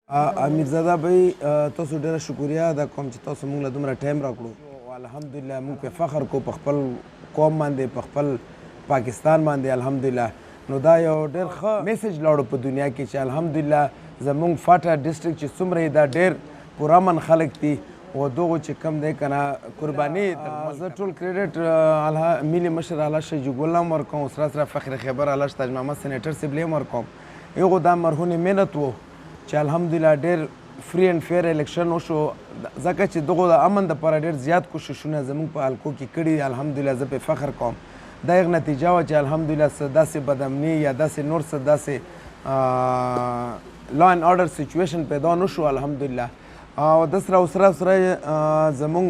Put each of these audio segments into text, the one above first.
امیرزاده بھائی تاسو ډیره شکریه ادا کوم چې تاسو موږ له دومره ټایم راکړو. الحمدلله موږ په فخر کو په خپل قوم باندې په خپل پاکستان باندې الحمدلله. نو دا یو ډېر ښه میسج لاړو په دنیا کې چې الحمدلله زموږ فاټا ډسټرکټ چې څومره دا ډېر پرامن خلک دي او دغو چې کم دی که نه قرباني زه ټول کریډټ ملي مشر اعلی شاه جګ الله هم ورکوم، سره سره فخر خیبر اعلی تاج محمد سینیټر صاحب هم ورکوم. هغو دا مرهونې مهنت و چې الحمدلله ډېر فری اینډ فیر الیکشن وشو، ځکه چې دغو د امن دپاره ډېر زیات کوششونه زموږ په حلقو کې کړي. الحمدلله زه پرې فخر کوم. دا یغ نتیجه وه چې الحمدلله څه داسې بدامني یا داسې نور څه داسې لا اینډ آرډر سچویشن پیدا نه شو الحمدلله. او د سره سره زموږ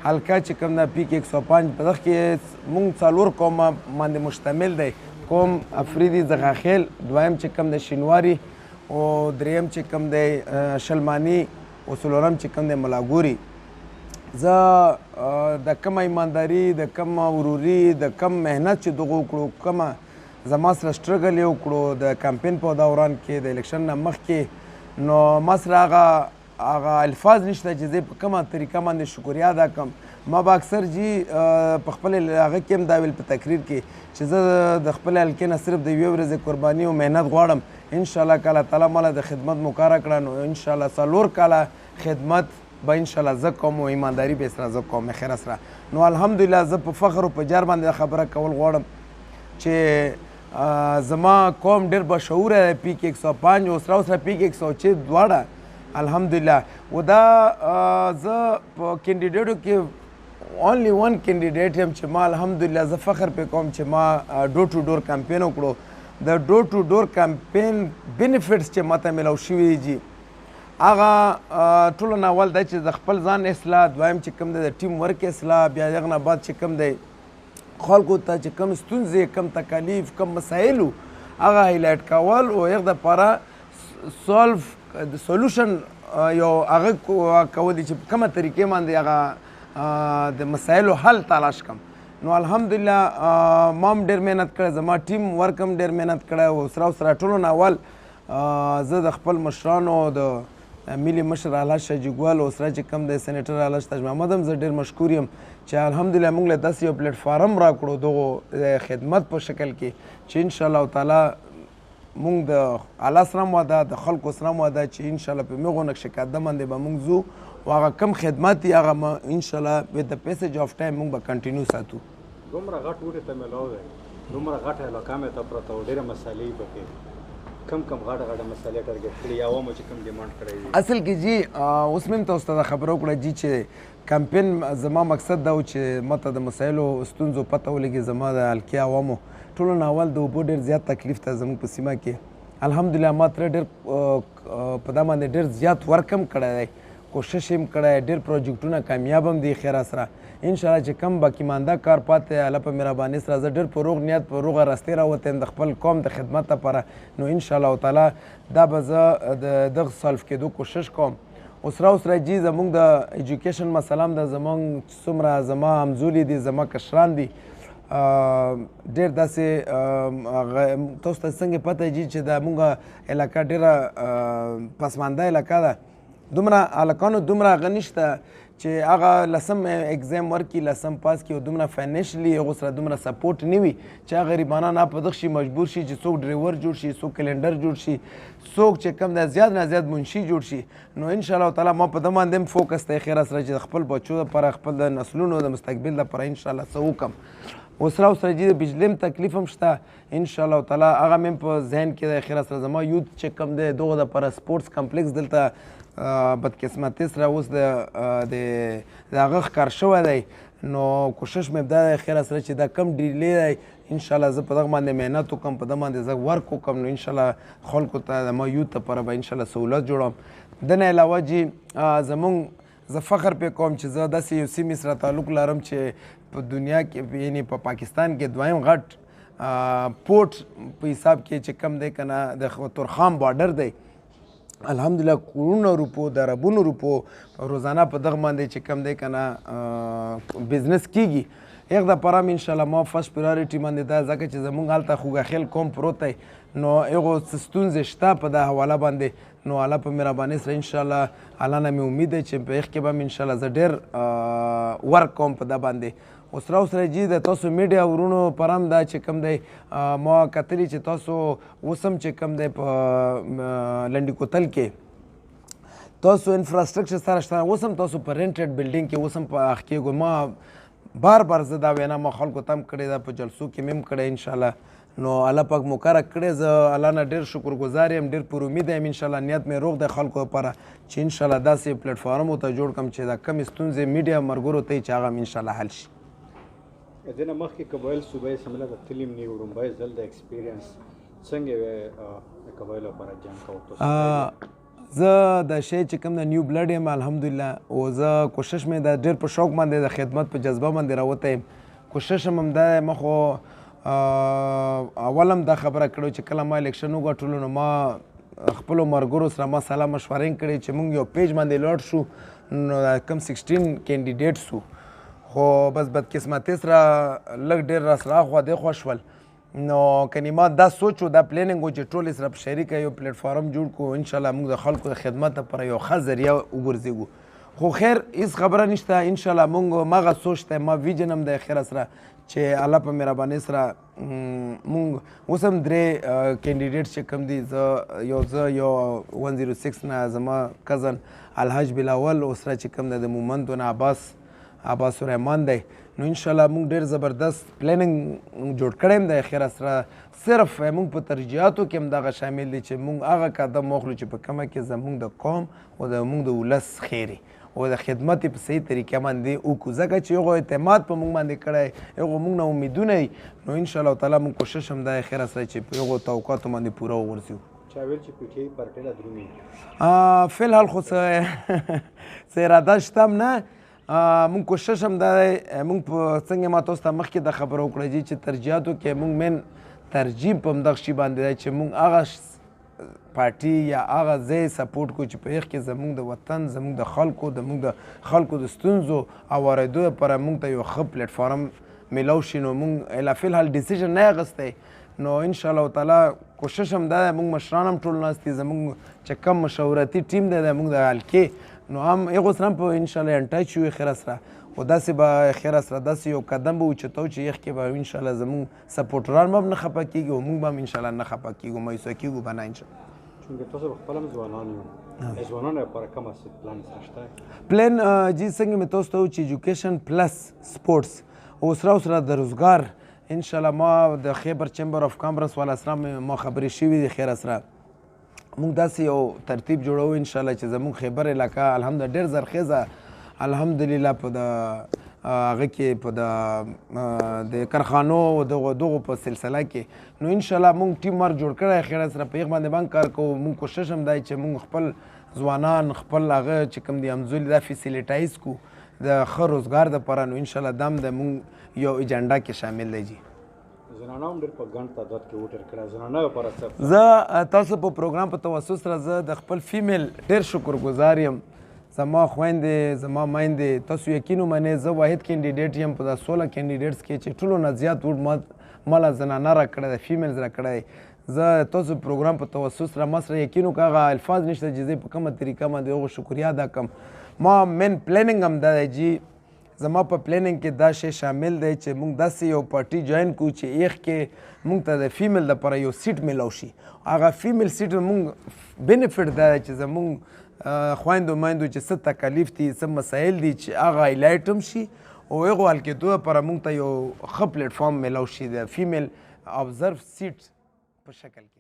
حلقه چې کوم ده پیک 105 په دغه کې موږ 4 قومه باندې مشتمل دی. قوم افریدي زغاخیل، دویم چې کوم دی شینواري، او دریم چې کوم دی شلمانی، او څلورم چې کوم دی ملاګوري. زه د کومه ایمانداري، د کومه وروري، د کم محنت چې دغه وکړو، کومه زما سره سټرګل یې وکړو د کمپین په دوران کې د الیکشن نه مخکې، نو ما سره هغه الفاظ نشته چې زه په کومه طریقه باندې شکریا ادا کړم. ما به اکثر جي په خپل هغه کې هم دا ویل په تقریر کې چې زه د خپل حلقې نه صرف د یوې ورځې قرباني او محنت غواړم. انشاءالله که الله تعالی ماله د خدمت موقع راکړه نو انشاءالله 4 کاله خدمت به انشاءالله زه کوم او ایمانداري به سره زه کوم خیر سره. نو الحمدلله زه په فخر او په جار باندې خبره کول غواړم چې زما قوم ډېر بشعوره دی، پیک 105 او سره پیک 106 دواړه الحمدلله. و دا زه په کینډیډیټو کې اونلی ون کینډیډیټ یم چې ما الحمدلله زه فخر پې کوم چې ما ډور ټو ډور کمپین وکړو. د ډور ټو ډور کمپین بینیفټس چې ماته میلاو شوي دي هغه ټولو نه اول دا چې د خپل ځان اصلاح، دویم چې کوم دی د ټیم ورک اصلاح، بیا هغه نه بعد چې کوم دی خلکو ته چې کوم ستونزې، کوم تکالیف، کوم مسایل هغه هایلایټ کول او هغه دپاره سولف د سولوشن یو هغه کول دي چې په کومه طریقې باندې هغه د مسایلو حل تلاش کړم. نو الحمدلله ما هم ډېر محنت کړی، زما ټیم ورک هم ډېر محنت کړی او سره ټولو نه اول زه د خپل مشرانو د ملي مشر اعلی شاه جګوال او سره چې کوم دی سینیټر اعلی تاج محمد هم زه ډېر مشکور یم چې الحمدلله موږ له داسې یو پلیټفارم راکړو دغو خدمت په شکل کې چې انشاءالله تعالی مونږ د اعلی سره هم وعده، د خلکو سره هم وعده چې انشاءالله په هغو نقش قدم باندې به مونږ ځو او هغه کم خدمات دي هغه انشاءالله with the passage of time مونږ به کنټینیو ساتو. دومره غټ وړي ته میلاو دی، دومره غټه علاقه مې ته پرته و، ډېرې مسالې پکې، کم غټه مسالې ټارګېټ کړي، عوامو چې کوم ډیمانډ کړی دي. اصل کې جي اوس مې هم تاسو ته دا خبره وکړه جي چې کمپین زما مقصد دا و چې ماته د مسایلو ستونزو پته ولګي. زما د حلقې عوامو ټولو نه اول د اوبو ډېر زیات تکلیف ته زموږ په سیمه کې الحمدلله ما ترې ډېر په دا باندې ډېر زیات ورک هم کړی دی، کوشش هم کړی، ډېر پروجیکټونه کامیاب هم دي خیر سره. انشاءالله چې کم باقي مانده کار پاتې الله په مهربانۍ سره زه ډېر په روغ نیت په روغه راستۍ راوتی یم د خپل قوم د خدمت لپاره. نو انشاءالله تعالی دا به زه د دغه سالف کېدو کوشش کوم. او سره جي زموږ د ایجوکیشن مسله هم د زموږ څومره زما همزولي دي، زما کشران دي، ډېر داسې تاسو ته څنګه پته جي چې د مونږ علاقه ډېره پسمانده علاقه ده، دومره هلکانو دومره هغه نشته چې هغه لسم اګزام ورکړي، لسم پاس کړي او دومره فاینانشلي هغو سره دومره سپورټ نه وي چې هغه غریبانان په دغه شي مجبور شي چې څوک ډریور جوړ شي، څوک کلنډر جوړ شي، څوک چې کوم دی زیات نه زیات منشي جوړ شي. نو انشاءالله تعالی ما په ده باندې هم فوکس دی خیر سره چې د خپل بچو لپاره، خپل د نسلونو د مستقبل لپاره انشاءالله څه وکړم. او سره جي د بجلي هم تکلیف هم شته انشاءالله تعالی هغه مې په ذهن کې دی خیر سره. زما یوت چې کوم دی دغو دپاره سپورټس کمپلیکس دلته بدقسمتۍ سره اوس د هغه ښکار شوی دی. نو کوشش مې دا دی خیر سره چې دا کم ډیلی دی انشاءالله زه په دغه باندې محنت وکړم، په دغه باندې زه ورک وکړم. نو انشاءالله خلکو ته زما یوت لپاره به انشاءالله سهولت جوړوم. د نه علاوه جي زمونږ زه فخر پې کوم چې زه داسې یو سیمې سره تعلق لرم چې په دنیا کې یعنې په پاکستان کې دویم غټ پورټ په حساب کې چې کم دی که نه د تورخام بارډر دی. الحمدلله کروڑونو روپو د اربونو روپو روزانه په دغه باندې چې کم دی که نه بزنس کیږي. هغه دپاره م انشاءالله ما فرست پرایورټي باندې دا ځکه چې زمونږ هلته خوږخیل قوم پروت دی نو هغو څه ستونزې شته په دا حواله باندې نو الله په مهربانۍ سره انشاءالله الله نه مې امید دی چې په هغې کې به م انشاءالله زه ډېر ورک کوم په دا باندې اوس راوسره جي د تاسو میډیا ورونو پر هم دا چې کوم دی ما کتلي چې تاسو اوس هم چې کوم دی په لنډي کوتل کې تاسو انفراسټرکچر سره شته اوس هم تاسو په رینټډ بلډینګ کې اوس هم په هغه کېږو ما بار بار زه دا وینا ما خلکو ته هم کړې ده په جلسو کې مې هم کړی انشاءالله نو الله پاک مقرر کړی زه الله نه ډېر شکرګزار یم ډېر پر امید یم انشاءالله نیت مې روغ دی خلکو لپاره چې انشاءالله داسې پلیټفارم ورته جوړ کړم چې دا کمې ستونزې میډیا مرګرو ته چې هغه هم انشاءالله حل شي دنه مخکې قبایل صوبایي اسمبلۍ ته تللي م نه وړومبی ځل د ایکسپیرینس څنګه وې د قبایلو لپاره جنګ کوو زه د شی چې کوم د نیو بلډ یم الحمدلله او زه کوشش مې د ډېر په شوق باندې د خدمت په جذبه باندې راوتی یم کوشش هم همدا دی ما خو اول هم دا خبره کړې چې کله ما الیکشن وګټلو نو ما خپلو ملګرو سره ما سلا مشورې کړې چې موږ یو پیج باندې لوډ شو نو کم 16 کینډیډیټ سو خو بس بدقسمتۍ سره لږ ډېر راسره خوا دېخوا شول نو کنی ما دا سوچ و دا پلانینګ و چې ټولې سره په شریکه یو پلیټفارم جوړ کړو انشاءالله موږ د خلکو د خدمت لپاره یو ښه ذریعه وګرځېږو خو خیر هېڅ خبره نشته انشاءالله موږ مغه سوچ دی ما ویژن هم دی خیره سره چې الله په مهربانۍ سره موږ اوس هم درې کینډیډیټ چې کوم دي زه یو 106 نه زما کزن الحاج بلاول او سره چې کوم دی د مومندو نه عباس الرحمن دی نو انشاءالله موږ ډېر زبردست پلانینګ جوړ کړی یم د خیره سره صرف موږ په ترجیحاتو کې هم دغه شامل دي چې موږ هغه قدم واخلو چې په کومه کې زموږ د قوم او د موږ د ولس خیر او د خدمت په صحیح طریقه باندې وکړو ځکه چې هغو اعتماد په موږ باندې کړی هغو موږ نه امیدونه وي نو انشاءالله تعالی موږ کوشش هم د خیره سره چې په هغو توقعاتو باندې پوره وغورځو چا ویل چې پی ټي آی پارټۍ لا درومي فی الحال خو څه اراده شته هم نه مونږ کوشش هم دا دی مونږ په څنګه ما تاسو ته مخکې د خبره وکړه چې ترجیحاتو کې مونږ مین ترجیح په همدغه شي باندې دی چې مونږ هغه پارټي یا هغه ځای سپورټ کړو چې په هغې کې زموږ د وطن زموږ د خلکو د ستونزو اوارېدو لپاره مونږ ته یو ښه پلیټفارم میلاو شي نو مونږ الا فی الحال ډیسیژن نه اخیستی نو انشاءالله تعالی کوشش هم دا دی مونږ مشران هم ټول ناست دي زموږ چې کم مشورتي ټیم دی د مونږ د حلقې نو هم هغو سره هم په انشاءالله انټچ یو خیره سره خو داسې به خیره سره داسې یو قدم به اوچتو چې هغې کې به انشاءالله زموږ سپورټران به هم نه خفه کېږي او موږ به هم انشاءالله نه خفه کېږو مایوسه کېږو به نه انشاءالله چونکې تاسو خپل هم ځوانان یو د ځوانانو لپاره کوم پلان شته پلان جی څنګه مې تاسو ته وویل چې ایجوکیشن پلس سپورټس او سره د روزګار انشاءالله ما د خیبر چیمبر اف کانفرنس والا سره ما خبرې شوي دي خیره سره موږ داسې یو ترتیب جوړوو انشاءالله چې زموږ خیبر علاقه الحمدلله ډېر زرخیزه الحمدلله په د هغه کې په د کارخانو دغو په سلسله کې نو انشاءالله موږ ټیم ورک جوړ کړی خیره سره په هغې باندې کار کوو موږ کوشش هم دی چې موږ خپل ځوانان خپل هغه چې کوم دي همزولي دا فیسیلیټایز کړو د ښه روزګار دپاره نو انشاءالله دا هم د موږ یو ایجنډا کې شامل دی جي زنانه هم ډېر په ګڼ تعداد کې ووټر کړی زنانه لپاره څه زه تاسو په پروګرام په توسط سره زه د خپل فیمیل ډېر شکرګزار یم زما خویندې زما میندې تاسو یقین ومنئ زه واحد کینډیډیټ یم په دا 16 کینډیډیټس کې چې ټولو نه زیات ووټ ماله زنانه را کړی دی فیمیلز را کړی دی زه تاسو پروګرام په توسط سره ما سره یقین وکړه هغه الفاظ نشته چې زه په کومه طریقه باندې هغو شکریا ادا کړم ما مین پلانینګ هم دا دی جي زما په پلانینګ کې دا شی شامل دی چې موږ داسې یو پارټي جوین کړو چې هغې کې موږ ته د فیمیل لپاره یو سیټ میلاو شي هغه فیمیل سیټ موږ بینیفټ دا دی چې زموږ خویندو میندو چې څه تکالیف دي څه مسایل دي چې هغه هایلایټ هم شي او هغو حل کېدو لپاره موږ ته یو ښه پلیټفارم میلاو شي د فیمیل ابزرو سیټ په شکل کې